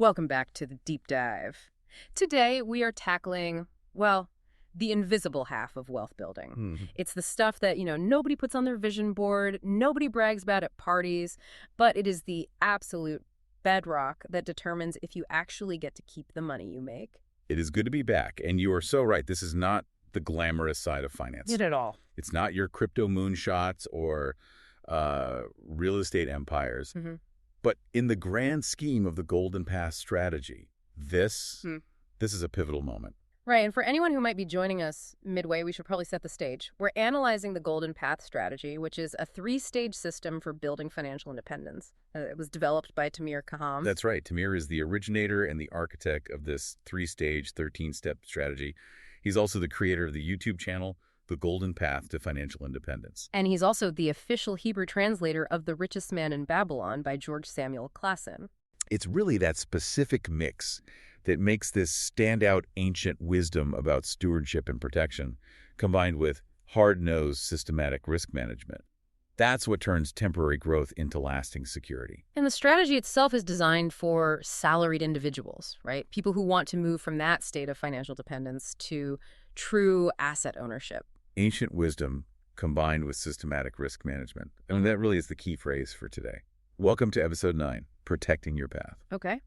Welcome back to the deep dive. Today we are tackling, well, the invisible half of wealth building. It's the stuff that, nobody puts on their vision board, nobody brags about at parties, but it is the absolute bedrock that determines if you actually get to keep the money you make. It is good to be back, and you are so right. This is not the glamorous side of finance. Not at all. It's not your crypto moonshots or real estate empires. But in the grand scheme of the Golden Path strategy, this is a pivotal moment. Right, and for anyone who might be joining us midway, we should probably set the stage. We're analyzing the Golden Path strategy, which is a 3-stage system for building financial independence. It was developed by Tamir Kaham. That's right. Tamir is the originator and the architect of this 3-stage, 13-step strategy. He's also the creator of the YouTube channel, The Golden Path to Financial Independence. And he's also the official Hebrew translator of The Richest Man in Babylon by George Samuel Klassen. It's really that specific mix that makes this standout ancient wisdom about stewardship and protection, combined with hard-nosed systematic risk management. That's what turns temporary growth into lasting security. And the strategy itself is designed for salaried individuals, right? People who want to move from that state of financial dependence to true asset ownership. Ancient wisdom combined with systematic risk management. I mean, that really is the key phrase for today. Welcome to episode 9, Protecting Your Path. Okay.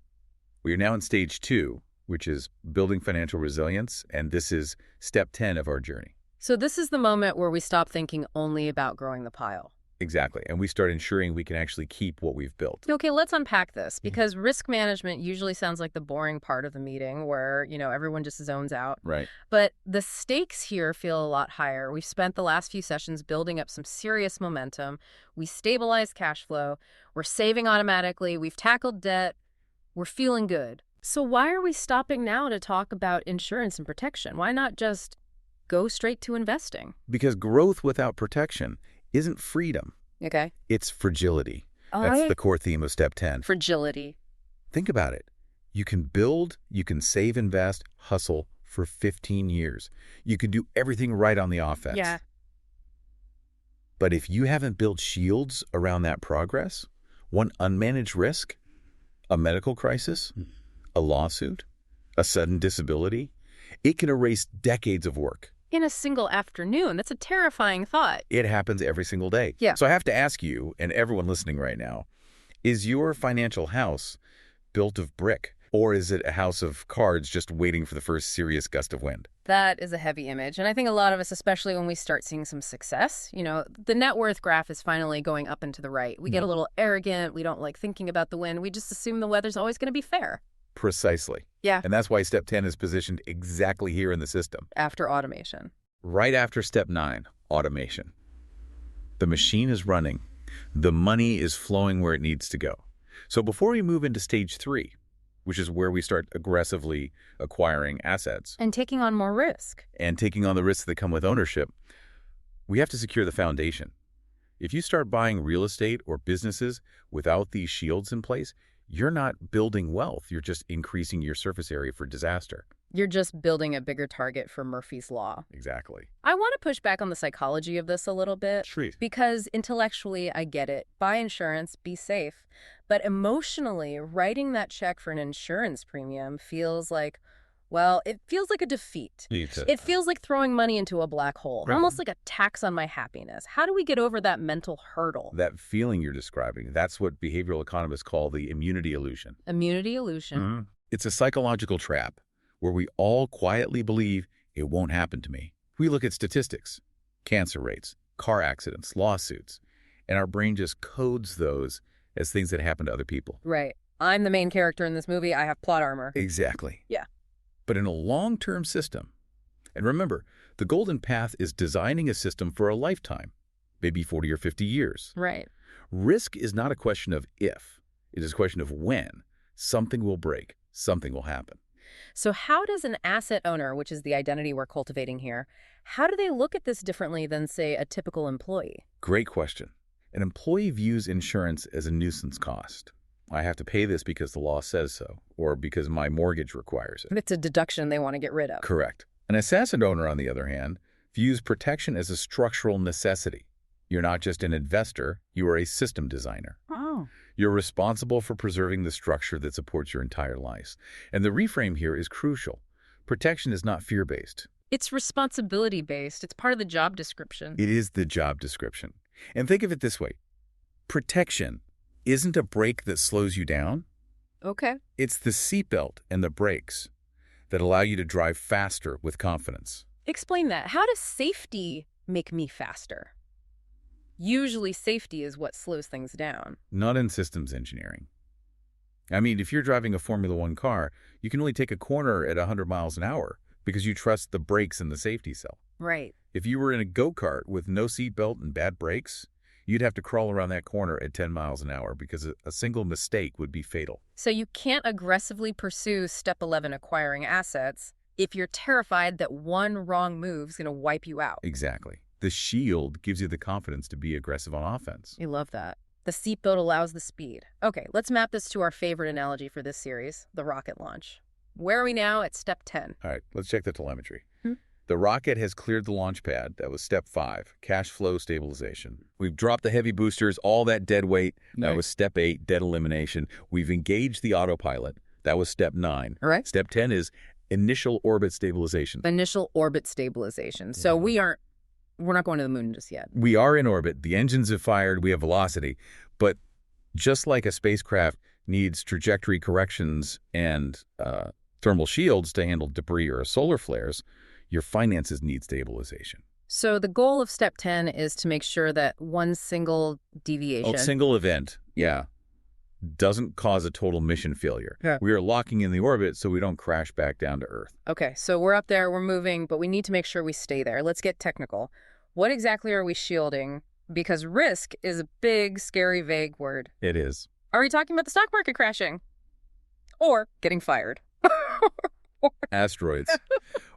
We are now in stage 2, which is building financial resilience, and this is step 10 of our journey. So this is the moment where we stop thinking only about growing the pile. Exactly, and we start ensuring we can actually keep what we've built. Okay, let's unpack this, because risk management usually sounds like the boring part of the meeting where, everyone just zones out. Right. But the stakes here feel a lot higher. We've spent the last few sessions building up some serious momentum. We stabilized cash flow. We're saving automatically. We've tackled debt. We're feeling good. So why are we stopping now to talk about insurance and protection? Why not just go straight to investing? Because growth without protection isn't freedom. Okay. It's fragility. That's the core theme of step 10. Fragility. Think about it. You can build, you can save, invest, hustle for 15 years. You can do everything right on the offense. Yeah. But if you haven't built shields around that progress, one unmanaged risk, a medical crisis, a lawsuit, a sudden disability, it can erase decades of work. In a single afternoon. That's a terrifying thought. It happens every single day. Yeah. So I have to ask you, and everyone listening right now, is your financial house built of brick, or is it a house of cards just waiting for the first serious gust of wind? That is a heavy image. And I think a lot of us, especially when we start seeing some success, the net worth graph is finally going up and to the right. We get a little arrogant. We don't like thinking about the win. We just assume the weather's always going to be fair. Precisely. Yeah. And that's why step 10 is positioned exactly here in the system. After automation. Right after step 9, automation. The machine is running. The money is flowing where it needs to go. So before we move into stage 3, which is where we start aggressively acquiring assets. And taking on more risk. And taking on the risks that come with ownership, we have to secure the foundation. If you start buying real estate or businesses without these shields in place, you're not building wealth. You're just increasing your surface area for disaster. You're just building a bigger target for Murphy's Law. Exactly. I want to push back on the psychology of this a little bit. Sure. Because intellectually, I get it. Buy insurance, be safe. But emotionally, writing that check for an insurance premium feels like, well, it feels like a defeat. It feels like throwing money into a black hole, almost like a tax on my happiness. How do we get over that mental hurdle? That feeling you're describing, that's what behavioral economists call the immunity illusion. Immunity illusion. It's a psychological trap where we all quietly believe it won't happen to me. We look at statistics, cancer rates, car accidents, lawsuits, and our brain just codes those as things that happen to other people. Right. I'm the main character in this movie. I have plot armor. Exactly. Yeah. But in a long-term system, and remember, the Golden Path is designing a system for a lifetime, maybe 40 or 50 years. Right. Risk is not a question of if, it is a question of when. Something will break, something will happen. So how does an asset owner, which is the identity we're cultivating here, how do they look at this differently than, say, a typical employee? Great question. An employee views insurance as a nuisance cost. I have to pay this because the law says so, or because my mortgage requires it. It's a deduction they want to get rid of. Correct. An asset owner, on the other hand, views protection as a structural necessity. You're not just an investor, you are a system designer. Oh. You're responsible for preserving the structure that supports your entire life. And the reframe here is crucial. Protection is not fear-based. It's responsibility-based. It's part of the job description. It is the job description. And think of it this way. Protection isn't a brake that slows you down. Okay. It's the seatbelt and the brakes that allow you to drive faster with confidence. Explain that. How does safety make me faster? Usually safety is what slows things down. Not in systems engineering. I mean, if you're driving a Formula One car, you can only take a corner at 100 miles an hour because you trust the brakes and the safety cell. Right. If you were in a go-kart with no seatbelt and bad brakes, you'd have to crawl around that corner at 10 miles an hour because a single mistake would be fatal. So you can't aggressively pursue Step 11 acquiring assets if you're terrified that one wrong move is going to wipe you out. Exactly. The shield gives you the confidence to be aggressive on offense. I love that. The seatbelt allows the speed. Okay, let's map this to our favorite analogy for this series, the rocket launch. Where are we now at Step 10? All right, let's check the telemetry. The rocket has cleared the launch pad. That was Step 5, cash flow stabilization. We've dropped the heavy boosters, all that dead weight. Nice. That was Step 8, dead elimination. We've engaged the autopilot. That was Step 9. All right. Step 10 is initial orbit stabilization. Initial orbit stabilization. So we're not going to the moon just yet. We are in orbit. The engines have fired. We have velocity. But just like a spacecraft needs trajectory corrections and thermal shields to handle debris or solar flares, your finances need stabilization. So the goal of Step 10 is to make sure that one single deviation... Single event, doesn't cause a total mission failure. Yeah. We are locking in the orbit so we don't crash back down to Earth. Okay, so we're up there, we're moving, but we need to make sure we stay there. Let's get technical. What exactly are we shielding? Because risk is a big, scary, vague word. It is. Are we talking about the stock market crashing? Or getting fired? Asteroids.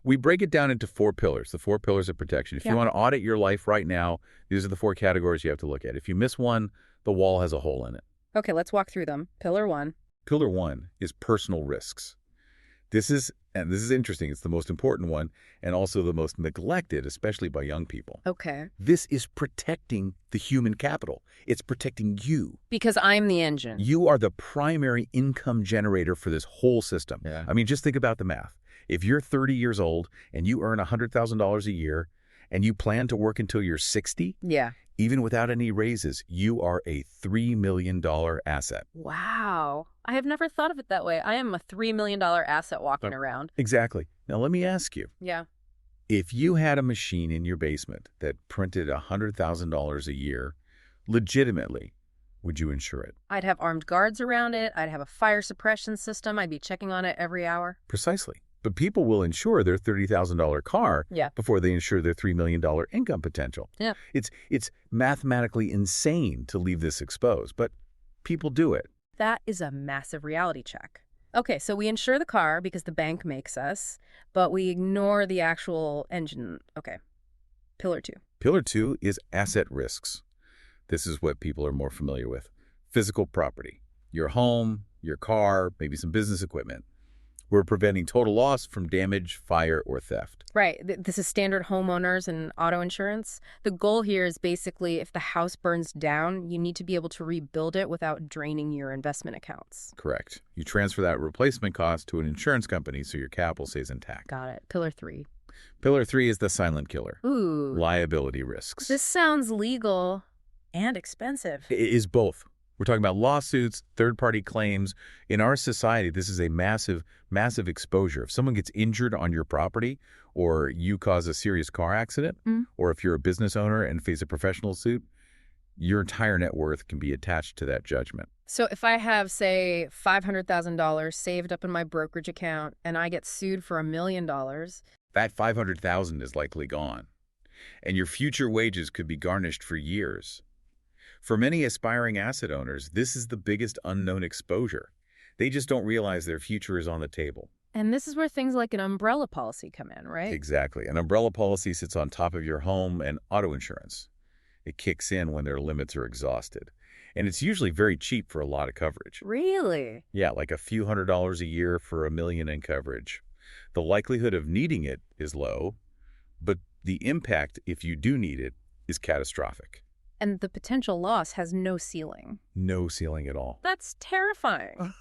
We break it down into 4 pillars, the 4 pillars of protection. If you want to audit your life right now, these are the 4 categories you have to look at. If you miss one, the wall has a hole in it. Okay, let's walk through them. Pillar 1. Pillar 1 is personal risks. This is interesting. It's the most important one and also the most neglected, especially by young people. Okay. This is protecting the human capital. It's protecting you. Because I'm the engine. You are the primary income generator for this whole system. Yeah. I mean, just think about the math. If you're 30 years old and you earn $100,000 a year and you plan to work until you're 60, even without any raises, you are a $3 million asset. Wow. I have never thought of it that way. I am a $3 million asset walking around. Exactly. Now, let me ask you. Yeah. If you had a machine in your basement that printed $100,000 a year, legitimately, would you insure it? I'd have armed guards around it. I'd have a fire suppression system. I'd be checking on it every hour. Precisely. But people will insure their $30,000 car before they insure their $3 million income potential. Yeah. It's mathematically insane to leave this exposed, but people do it. That is a massive reality check. Okay, so we insure the car because the bank makes us, but we ignore the actual engine. Okay. Pillar 2. Pillar 2 is asset risks. This is what people are more familiar with. Physical property. Your home, your car, maybe some business equipment. We're preventing total loss from damage, fire, or theft. Right. This is standard homeowners and auto insurance. The goal here is basically if the house burns down, you need to be able to rebuild it without draining your investment accounts. Correct. You transfer that replacement cost to an insurance company so your capital stays intact. Got it. Pillar 3. Pillar 3 is the silent killer. Ooh. Liability risks. This sounds legal and expensive. It is both. We're talking about lawsuits, third-party claims. In our society, this is a massive, massive exposure. If someone gets injured on your property or you cause a serious car accident, or if you're a business owner and face a professional suit, your entire net worth can be attached to that judgment. So if I have, say, $500,000 saved up in my brokerage account and I get sued for $1 million, that $500,000 is likely gone, and your future wages could be garnished for years. For many aspiring asset owners, this is the biggest unknown exposure. They just don't realize their future is on the table. And this is where things like an umbrella policy come in, right? Exactly. An umbrella policy sits on top of your home and auto insurance. It kicks in when their limits are exhausted. And it's usually very cheap for a lot of coverage. Really? Yeah, like a few $100s a year for $1 million in coverage. The likelihood of needing it is low, but the impact, if you do need it, is catastrophic. And the potential loss has no ceiling. No ceiling at all. That's terrifying.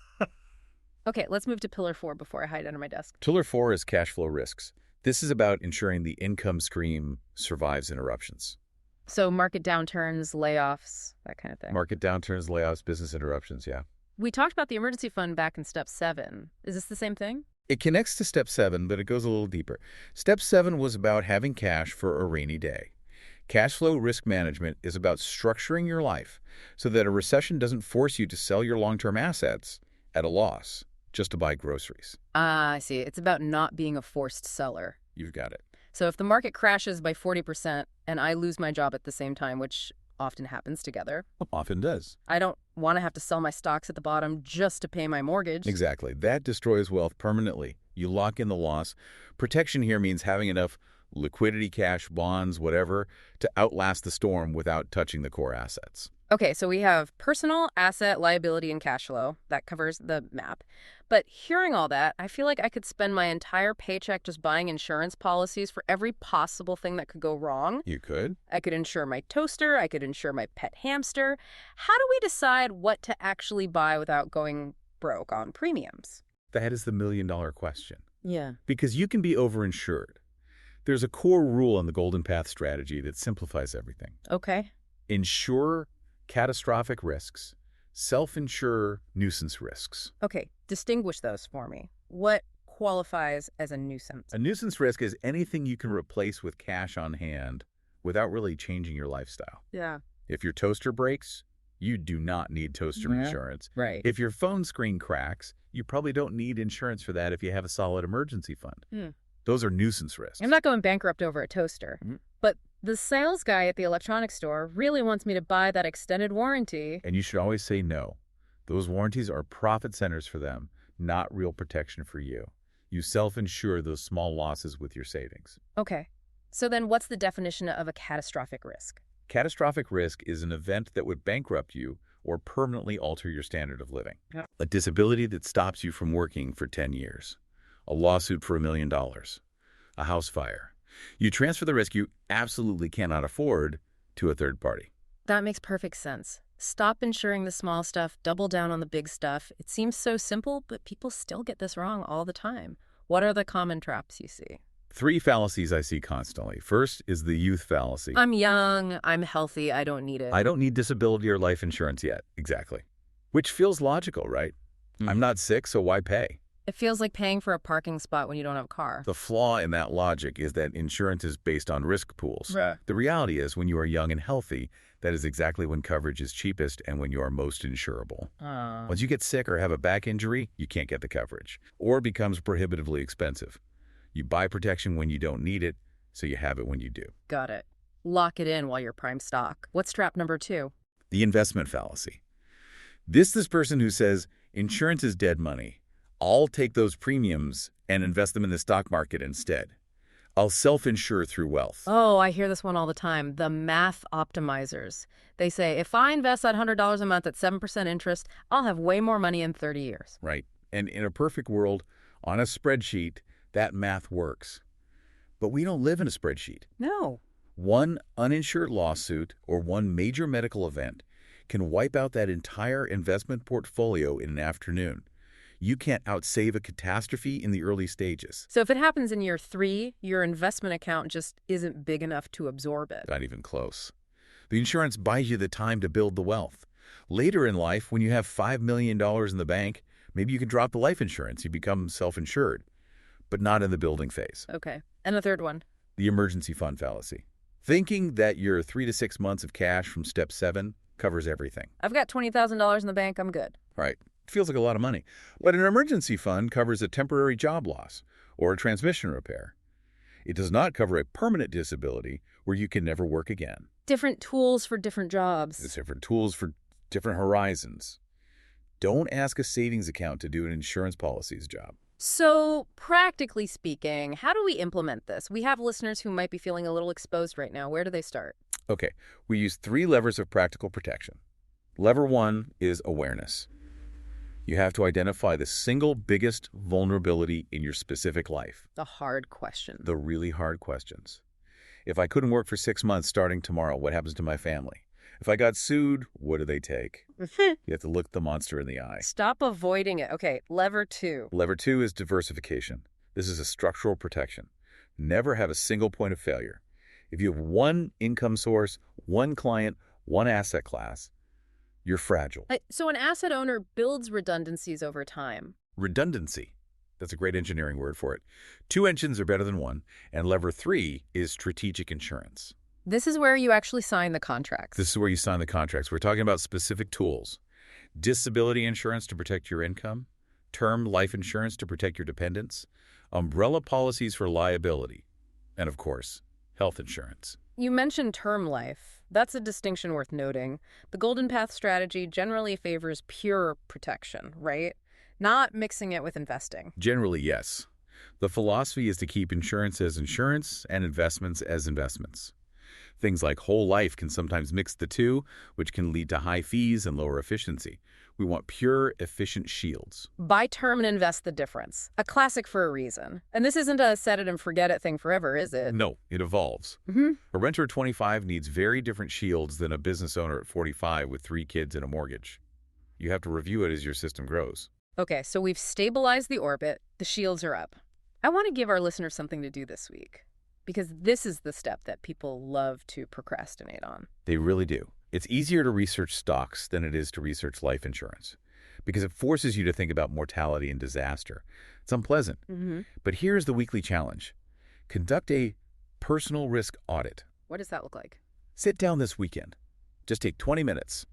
Okay, let's move to Pillar 4 before I hide under my desk. Pillar 4 is cash flow risks. This is about ensuring the income stream survives interruptions. So market downturns, layoffs, that kind of thing. Market downturns, layoffs, business interruptions, yeah. We talked about the emergency fund back in Step 7. Is this the same thing? It connects to Step 7, but it goes a little deeper. Step 7 was about having cash for a rainy day. Cash flow risk management is about structuring your life so that a recession doesn't force you to sell your long-term assets at a loss just to buy groceries. Ah, I see. It's about not being a forced seller. You've got it. So if the market crashes by 40% and I lose my job at the same time, which often happens together. Often does. I don't want to have to sell my stocks at the bottom just to pay my mortgage. Exactly. That destroys wealth permanently. You lock in the loss. Protection here means having enough liquidity, cash, bonds, whatever, to outlast the storm without touching the core assets. Okay, so we have personal, asset, liability, and cash flow. That covers the map. But hearing all that, I feel like I could spend my entire paycheck just buying insurance policies for every possible thing that could go wrong. You could. I could insure my toaster. I could insure my pet hamster. How do we decide what to actually buy without going broke on premiums? That is the million-dollar question. Yeah. Because you can be overinsured. There's a core rule in the Golden Path strategy that simplifies everything. Okay. Insure catastrophic risks, self-insure nuisance risks. Okay, distinguish those for me. What qualifies as a nuisance? A nuisance risk is anything you can replace with cash on hand without really changing your lifestyle. Yeah. If your toaster breaks, you do not need toaster insurance. Right. If your phone screen cracks, you probably don't need insurance for that if you have a solid emergency fund. Those are nuisance risks. I'm not going bankrupt over a toaster. But the sales guy at the electronics store really wants me to buy that extended warranty. And you should always say no. Those warranties are profit centers for them, not real protection for you. You self-insure those small losses with your savings. Okay. So then what's the definition of a catastrophic risk? Catastrophic risk is an event that would bankrupt you or permanently alter your standard of living. A disability that stops you from working for 10 years. A lawsuit for $1 million. A house fire. You transfer the risk you absolutely cannot afford to a third party. That makes perfect sense. Stop insuring the small stuff, double down on the big stuff. It seems so simple, but people still get this wrong all the time. What are the common traps you see? 3 fallacies I see constantly. First is the youth fallacy. I'm young, I'm healthy, I don't need it. I don't need disability or life insurance yet. Exactly. Which feels logical, right? I'm not sick, so why pay? It feels like paying for a parking spot when you don't have a car. The flaw in that logic is that insurance is based on risk pools. Right. The reality is when you are young and healthy, that is exactly when coverage is cheapest and when you are most insurable. Once you get sick or have a back injury, you can't get the coverage, or it becomes prohibitively expensive. You buy protection when you don't need it, so you have it when you do. Got it. Lock it in while you're prime stock. What's trap number 2? The investment fallacy. This person who says, insurance is dead money. I'll take those premiums and invest them in the stock market instead. I'll self-insure through wealth. Oh, I hear this one all the time. The math optimizers. They say, if I invest that $100 a month at 7% interest, I'll have way more money in 30 years. Right. And in a perfect world, on a spreadsheet, that math works. But we don't live in a spreadsheet. No. One uninsured lawsuit or one major medical event can wipe out that entire investment portfolio in an afternoon. You can't outsave a catastrophe in the early stages. So if it happens in year 3, your investment account just isn't big enough to absorb it. Not even close. The insurance buys you the time to build the wealth. Later in life, when you have $5 million in the bank, maybe you can drop the life insurance. You become self-insured, but not in the building phase. Okay. And the third one? The emergency fund fallacy. Thinking that your 3 to 6 months of cash from Step 7 covers everything. I've got $20,000 in the bank. I'm good. Right. It feels like a lot of money. But an emergency fund covers a temporary job loss or a transmission repair. It does not cover a permanent disability where you can never work again. Different tools for different jobs. There's different tools for different horizons. Don't ask a savings account to do an insurance policy's job. So, practically speaking, how do we implement this? We have listeners who might be feeling a little exposed right now. Where do they start? Okay, we use 3 levers of practical protection. Lever 1 is awareness. You have to identify the single biggest vulnerability in your specific life. The hard question. The really hard questions. If I couldn't work for 6 months starting tomorrow, what happens to my family? If I got sued, what do they take? You have to look the monster in the eye. Stop avoiding it. Okay, lever 2. Lever 2 is diversification. This is a structural protection. Never have a single point of failure. If you have one income source, one client, one asset class, you're fragile. So an asset owner builds redundancies over time. Redundancy. That's a great engineering word for it. 2 engines are better than one, and lever 3 is strategic insurance. This is where you actually sign the contracts. This is where you sign the contracts. We're talking about specific tools. Disability insurance to protect your income, term life insurance to protect your dependents, umbrella policies for liability, and of course, health insurance. You mentioned term life. That's a distinction worth noting. The Golden Path strategy generally favors pure protection, right? Not mixing it with investing. Generally, yes. The philosophy is to keep insurance as insurance and investments as investments. Things like whole life can sometimes mix the two, which can lead to high fees and lower efficiency. We want pure, efficient shields. Buy term and invest the difference. A classic for a reason. And this isn't a set it and forget it thing forever, is it? No, it evolves. A renter at 25 needs very different shields than a business owner at 45 with 3 kids and a mortgage. You have to review it as your system grows. Okay, so we've stabilized the orbit. The shields are up. I want to give our listeners something to do this week, because this is the step that people love to procrastinate on. They really do. It's easier to research stocks than it is to research life insurance because it forces you to think about mortality and disaster. It's unpleasant. But here's the weekly challenge. Conduct a personal risk audit. What does that look like? Sit down this weekend. Just take 20 minutes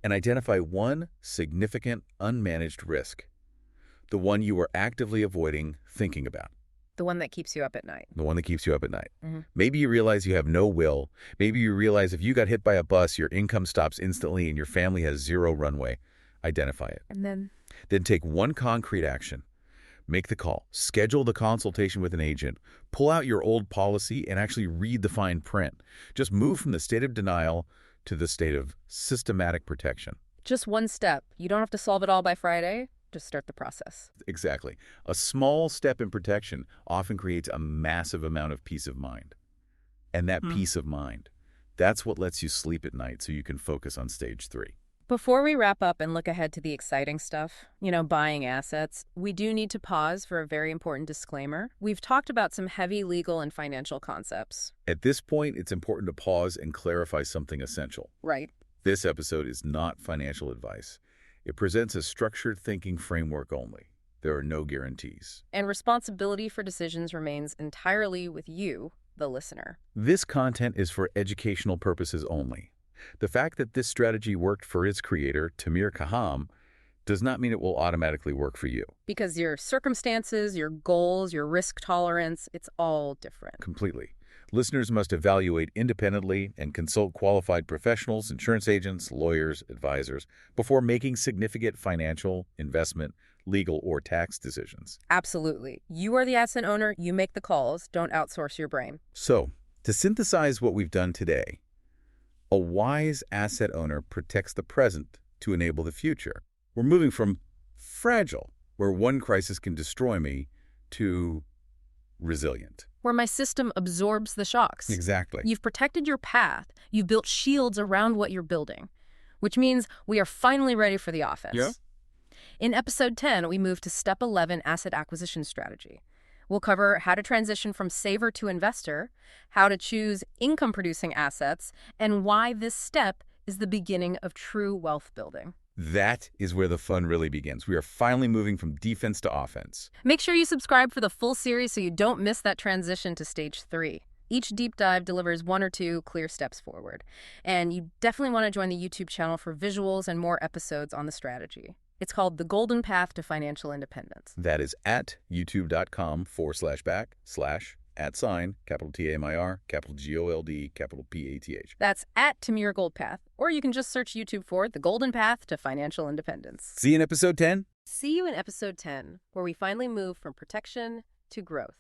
and identify one significant unmanaged risk, the one you are actively avoiding thinking about. The one that keeps you up at night. The one that keeps you up at night. Maybe you realize you have no will. Maybe you realize if you got hit by a bus, your income stops instantly and your family has 0 runway. Identify it. And then? Then take one concrete action. Make the call. Schedule the consultation with an agent. Pull out your old policy and actually read the fine print. Just move from the state of denial to the state of systematic protection. Just one step. You don't have to solve it all by Friday. Just start the process. Exactly. A small step in protection often creates a massive amount of peace of mind. And that peace of mind, that's what lets you sleep at night so you can focus on stage 3. Before we wrap up and look ahead to the exciting stuff, buying assets, we do need to pause for a very important disclaimer. We've talked about some heavy legal and financial concepts. At this point, it's important to pause and clarify something essential. Right. This episode is not financial advice. It presents a structured thinking framework only. There are no guarantees. And responsibility for decisions remains entirely with you, the listener. This content is for educational purposes only. The fact that this strategy worked for its creator, Tamir Kaham, does not mean it will automatically work for you. Because your circumstances, your goals, your risk tolerance, it's all different. Completely. Listeners must evaluate independently and consult qualified professionals, insurance agents, lawyers, advisors, before making significant financial, investment, legal, or tax decisions. Absolutely. You are the asset owner. You make the calls. Don't outsource your brain. So, to synthesize what we've done today, a wise asset owner protects the present to enable the future. We're moving from fragile, where one crisis can destroy me, to resilient, where my system absorbs the shocks. Exactly. You've protected your path. You've built shields around what you're building, which means we are finally ready for the offense. Yeah. In episode 10, we move to step 11, asset acquisition strategy. We'll cover how to transition from saver to investor, how to choose income-producing assets, and why this step is the beginning of true wealth building. That is where the fun really begins. We are finally moving from defense to offense. Make sure you subscribe for the full series so you don't miss that transition to stage 3. Each deep dive delivers 1 or 2 clear steps forward. And you definitely want to join the YouTube channel for visuals and more episodes on the strategy. It's called The Golden Path to Financial Independence. That is at youtube.com/back/ capital Tamir, capital GOLD, capital PATH. That's at Tamir Goldpath, or you can just search YouTube for The Golden Path to Financial Independence. See you in episode 10. See you in episode 10, where we finally move from protection to growth.